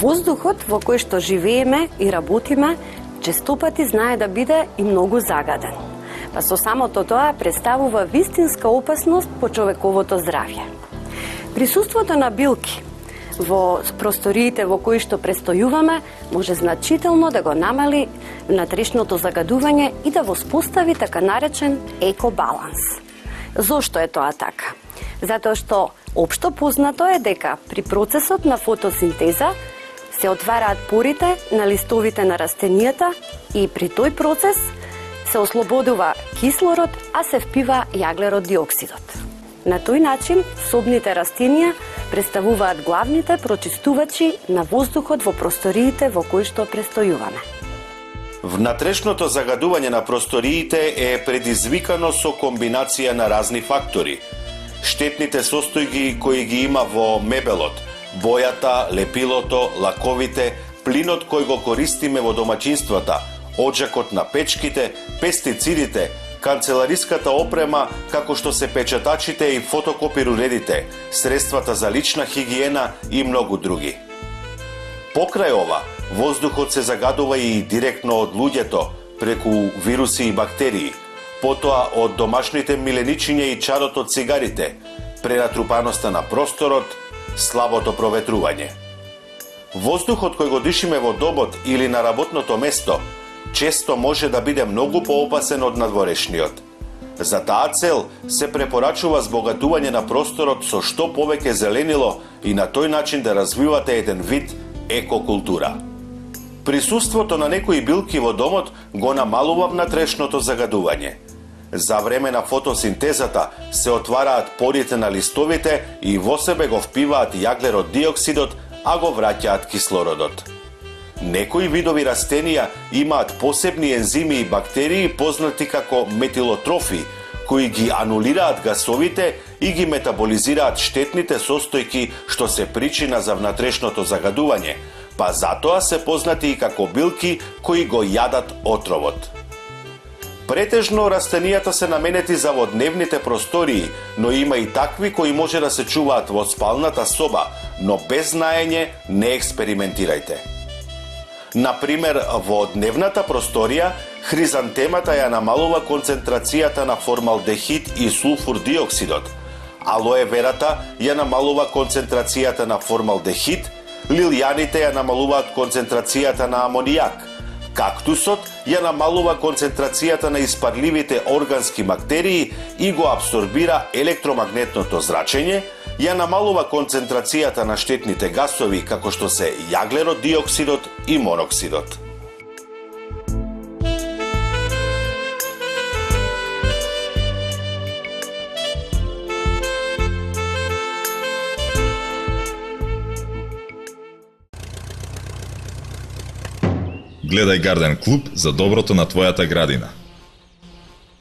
Воздухот во кој што живееме и работиме честопати знае да биде и многу загаден. Па со самото тоа представува вистинска опасност по човековото здравје. Присуството на билки во просториите во кои што престојуваме може значително да го намали внатрешното загадување и да воспостави така наречен екобаланс. Зошто е тоа така? Затоа што општо познато е дека при процесот на фотосинтеза се отвараат порите на листовите на растенијата и при тој процес се ослободува кислород, а се впива јаглерод диоксидот. На тој начин собните растенија представуваат главните прочистувачи на воздухот во просториите во кои што престојуваме. Внатрешното загадување на просториите е предизвикано со комбинација на разни фактори. Штетните состојки кои ги има во мебелот, бојата, лепилото, лаковите, плинот кој го користиме во домаќинствата, оджакот на печките, пестицидите, канцелариската опрема, како што се печатачите и фотокопир уредите, средствата за лична хигиена и многу други. Покрај ова, воздухот се загадува и директно од луѓето, преку вируси и бактерии, потоа од домашните миленичиња и чарот од цигарите, пренатрупаноста на просторот, слабото проветрување. Воздухот кој го дишиме во домот или на работното место често може да биде многу поопасен од надворешниот. За таа цел се препорачува збогатување на просторот со што повеќе зеленило и на тој начин да развивате еден вид екокултура. Присуството на некои билки во домот го намалува внатрешното загадување. За време на фотосинтезата се отвараат порите на листовите и во себе го впиваат јаглерод диоксидот, а го враќаат кислородот. Некои видови растенија имаат посебни ензими и бактерии познати како метилотрофи, кои ги анулираат гасовите и ги метаболизираат штетните состојки што се причина за внатрешното загадување, па затоа се познати и како билки кои го јадат отровот. Претежно растенијата се наменети за водневните простории, но има и такви кои може да се чуваат во спалната соба, но без знаење не експериментирајте. Например, во дневната просторија, хризантемата ја намалува концентрацијата на формалдехид и сулфур диоксидот, алоe верата ја намалува концентрацијата на формалдехид, лилјаните ја намалуваат концентрацијата на амонијак, кактусот ја намалува концентрацијата на испарливите органски бактерии и го абсорбира електромагнетното зрачење, ја намалува концентрацијата на штетните гасови како што се јаглерод диоксидот и моноксидот. Гледај Гарден Клуб за доброто на твојата градина.